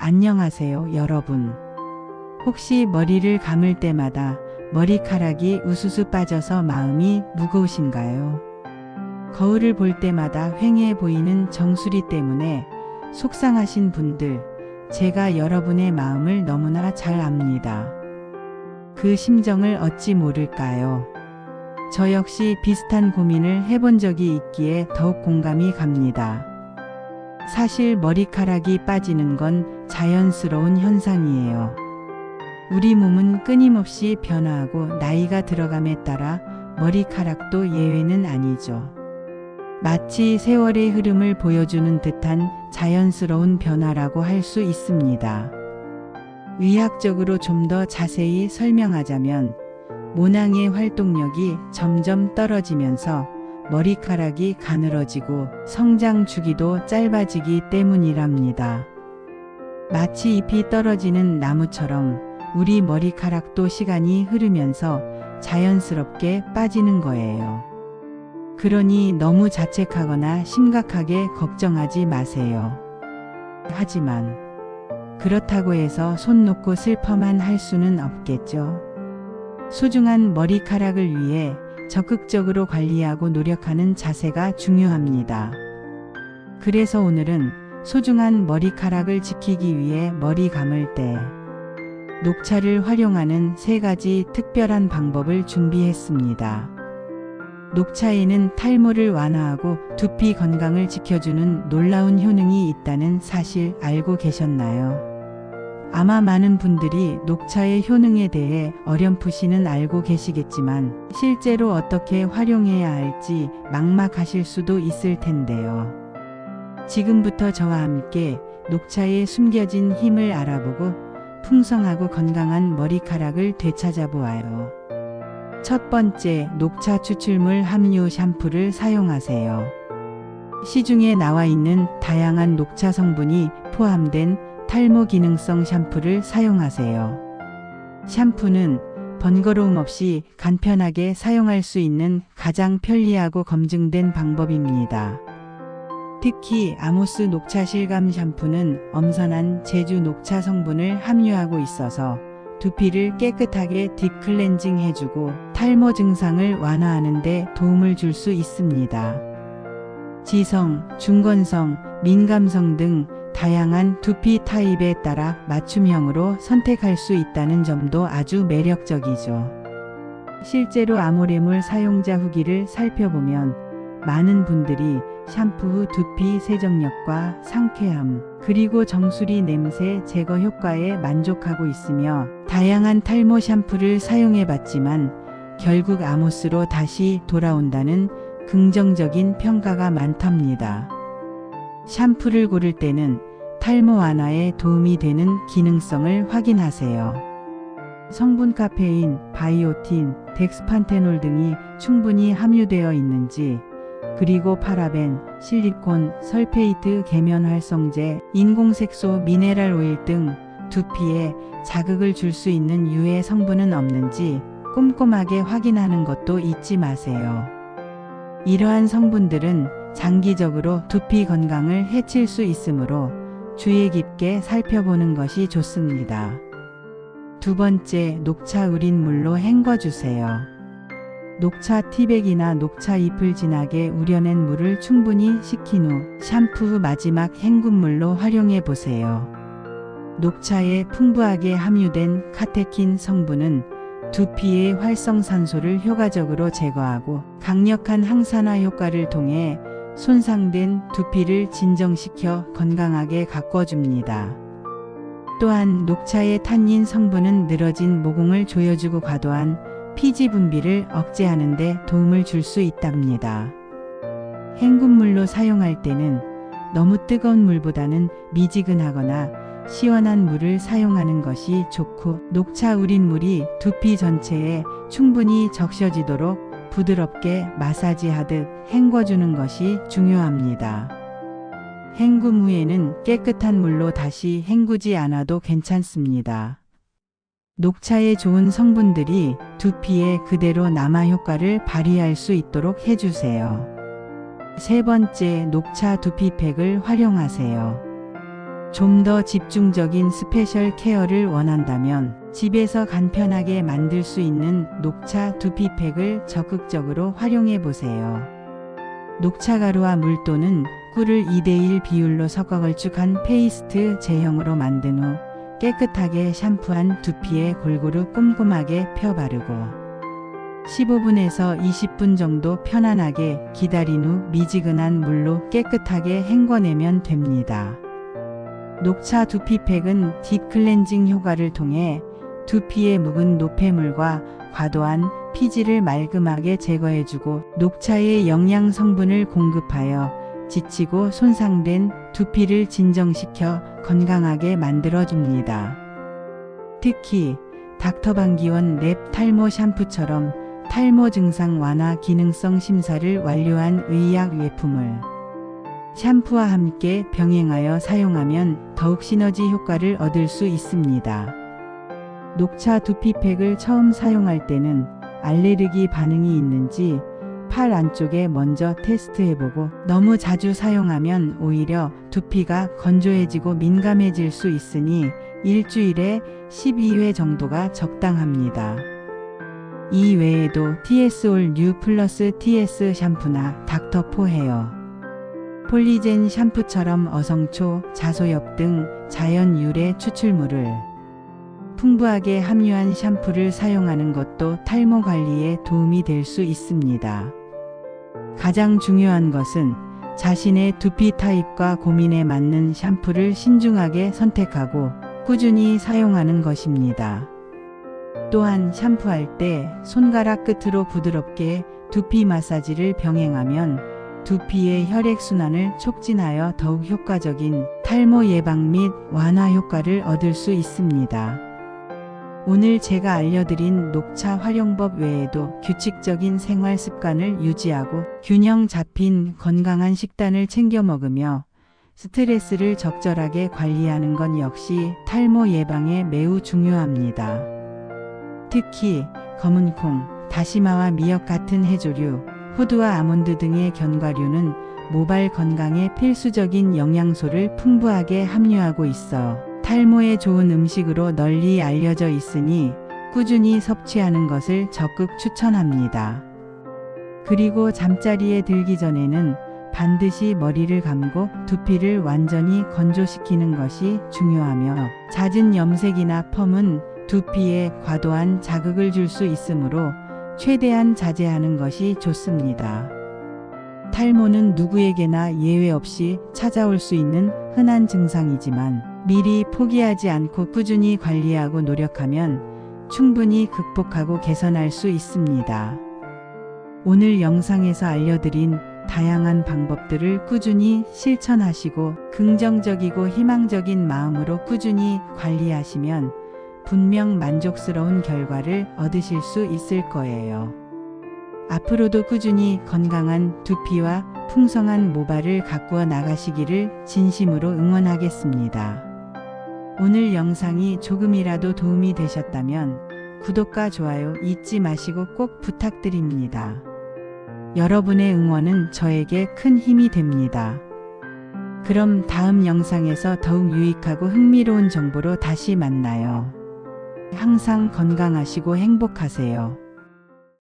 안녕하세요, 여러분. 혹시 머리를 감을 때마다 머리카락이 우수수 빠져서 마음이 무거우신가요? 거울을 볼 때마다 휑해 보이는 정수리 때문에 속상하신 분들, 제가 여러분의 마음을 너무나 잘 압니다. 그 심정을 어찌 모를까요? 저 역시 비슷한 고민을 해본 적이 있기에 더욱 공감이 갑니다. 사실 머리카락이 빠지는 건 자연스러운 현상이에요. 우리 몸은 끊임없이 변화하고 나이가 들어감에 따라 머리카락도 예외는 아니죠. 마치 세월의 흐름을 보여주는 듯한 자연스러운 변화라고 할 수 있습니다. 의학적으로 좀 더 자세히 설명하자면 모낭의 활동력이 점점 떨어지면서 머리카락이 가늘어지고 성장 주기도 짧아지기 때문이랍니다. 마치 잎이 떨어지는 나무처럼 우리 머리카락도 시간이 흐르면서 자연스럽게 빠지는 거예요. 그러니 너무 자책하거나 심각하게 걱정하지 마세요. 하지만 그렇다고 해서 손 놓고 슬퍼만 할 수는 없겠죠. 소중한 머리카락을 위해 적극적으로 관리하고 노력하는 자세가 중요합니다. 그래서 오늘은 소중한 머리카락을 지키기 위해 머리 감을 때 녹차를 활용하는 3가지 특별한 방법을 준비했습니다. 녹차에는 탈모를 완화하고 두피 건강을 지켜주는 놀라운 효능이 있다는 사실 알고 계셨나요? 아마 많은 분들이 녹차의 효능에 대해 어렴풋이는 알고 계시겠지만 실제로 어떻게 활용해야 할지 막막하실 수도 있을 텐데요. 지금부터 저와 함께 녹차의 숨겨진 힘을 알아보고 풍성하고 건강한 머리카락을 되찾아보아요. 첫 번째, 녹차 추출물 함유 샴푸를 사용하세요. 시중에 나와 있는 다양한 녹차 성분이 포함된 탈모 기능성 샴푸를 사용하세요. 샴푸는 번거로움 없이 간편하게 사용할 수 있는 가장 편리하고 검증된 방법입니다. 특히 아모스 녹차 실감 샴푸는 엄선한 제주 녹차 성분을 함유하고 있어서 두피를 깨끗하게 딥클렌징 해주고 탈모 증상을 완화하는 데 도움을 줄 수 있습니다. 지성, 중건성, 민감성 등 다양한 두피 타입에 따라 맞춤형으로 선택할 수 있다는 점도 아주 매력적이죠. 실제로 아모레몰 사용자 후기를 살펴보면 많은 분들이 샴푸 후 두피 세정력과 상쾌함, 그리고 정수리 냄새 제거 효과에 만족하고 있으며 다양한 탈모 샴푸를 사용해봤지만 결국 아모스로 다시 돌아온다는 긍정적인 평가가 많답니다. 샴푸를 고를 때는 탈모 완화에 도움이 되는 기능성을 확인하세요. 성분 카페인, 바이오틴, 덱스판테놀 등이 충분히 함유되어 있는지, 그리고 파라벤, 실리콘, 설페이트 계면 활성제, 인공색소, 미네랄 오일 등 두피에 자극을 줄 수 있는 유해 성분은 없는지 꼼꼼하게 확인하는 것도 잊지 마세요. 이러한 성분들은 장기적으로 두피 건강을 해칠 수 있으므로 주의 깊게 살펴보는 것이 좋습니다. 두 번째, 녹차 우린 물로 헹궈주세요. 녹차 티백이나 녹차 잎을 진하게 우려낸 물을 충분히 식힌 후 샴푸 후 마지막 헹군물로 활용해 보세요. 녹차에 풍부하게 함유된 카테킨 성분은 두피의 활성산소를 효과적으로 제거하고 강력한 항산화 효과를 통해 손상된 두피를 진정시켜 건강하게 가꿔줍니다. 또한 녹차의 탄닌 성분은 늘어진 모공을 조여주고 과도한 피지 분비를 억제하는 데 도움을 줄 수 있답니다. 헹군물로 사용할 때는 너무 뜨거운 물보다는 미지근하거나 시원한 물을 사용하는 것이 좋고 녹차 우린 물이 두피 전체에 충분히 적셔지도록 부드럽게 마사지하듯 헹궈주는 것이 중요합니다. 헹굼 후에는 깨끗한 물로 다시 헹구지 않아도 괜찮습니다. 녹차의 좋은 성분들이 두피에 그대로 남아 효과를 발휘할 수 있도록 해주세요. 세 번째, 녹차 두피팩을 활용하세요. 좀 더 집중적인 스페셜 케어를 원한다면 집에서 간편하게 만들 수 있는 녹차 두피팩을 적극적으로 활용해 보세요. 녹차 가루와 물 또는 꿀을 2대1 비율로 섞어 걸쭉한 페이스트 제형으로 만든 후 깨끗하게 샴푸한 두피에 골고루 꼼꼼하게 펴 바르고 15분에서 20분 정도 편안하게 기다린 후 미지근한 물로 깨끗하게 헹궈내면 됩니다. 녹차 두피팩은 딥 클렌징 효과를 통해 두피의 묵은 노폐물과 과도한 피지를 말끔하게 제거해주고 녹차의 영양 성분을 공급하여 지치고 손상된 두피를 진정시켜 건강하게 만들어줍니다. 특히 닥터반기원 랩 탈모 샴푸처럼 탈모 증상 완화 기능성 심사를 완료한 의약 외품을 샴푸와 함께 병행하여 사용하면 더욱 시너지 효과를 얻을 수 있습니다. 녹차 두피팩을 처음 사용할 때는 알레르기 반응이 있는지 팔 안쪽에 먼저 테스트해보고 너무 자주 사용하면 오히려 두피가 건조해지고 민감해질 수 있으니 일주일에 12회 정도가 적당합니다. 이 외에도 TS-올 뉴 플러스 TS 샴푸나 닥터포 헤어, 폴리젠 샴푸처럼 어성초, 자소엽 등 자연 유래 추출물을 풍부하게 함유한 샴푸를 사용하는 것도 탈모 관리에 도움이 될 수 있습니다. 가장 중요한 것은 자신의 두피 타입과 고민에 맞는 샴푸를 신중하게 선택하고 꾸준히 사용하는 것입니다. 또한 샴푸할 때 손가락 끝으로 부드럽게 두피 마사지를 병행하면 두피의 혈액순환을 촉진하여 더욱 효과적인 탈모 예방 및 완화 효과를 얻을 수 있습니다. 오늘 제가 알려드린 녹차 활용법 외에도 규칙적인 생활 습관을 유지하고 균형 잡힌 건강한 식단을 챙겨 먹으며 스트레스를 적절하게 관리하는 것 역시 탈모 예방에 매우 중요합니다. 특히 검은 콩, 다시마와 미역 같은 해조류, 호두와 아몬드 등의 견과류는 모발 건강에 필수적인 영양소를 풍부하게 함유하고 있어 탈모에 좋은 음식으로 널리 알려져 있으니 꾸준히 섭취하는 것을 적극 추천합니다. 그리고 잠자리에 들기 전에는 반드시 머리를 감고 두피를 완전히 건조시키는 것이 중요하며 잦은 염색이나 펌은 두피에 과도한 자극을 줄 수 있으므로 최대한 자제하는 것이 좋습니다. 탈모는 누구에게나 예외 없이 찾아올 수 있는 흔한 증상이지만 미리 포기하지 않고 꾸준히 관리하고 노력하면 충분히 극복하고 개선할 수 있습니다. 오늘 영상에서 알려드린 다양한 방법들을 꾸준히 실천하시고 긍정적이고 희망적인 마음으로 꾸준히 관리하시면 분명 만족스러운 결과를 얻으실 수 있을 거예요. 앞으로도 꾸준히 건강한 두피와 풍성한 모발을 가꾸어 나가시기를 진심으로 응원하겠습니다. 오늘 영상이 조금이라도 도움이 되셨다면 구독과 좋아요 잊지 마시고 꼭 부탁드립니다. 여러분의 응원은 저에게 큰 힘이 됩니다. 그럼 다음 영상에서 더욱 유익하고 흥미로운 정보로 다시 만나요. 항상 건강하시고 행복하세요.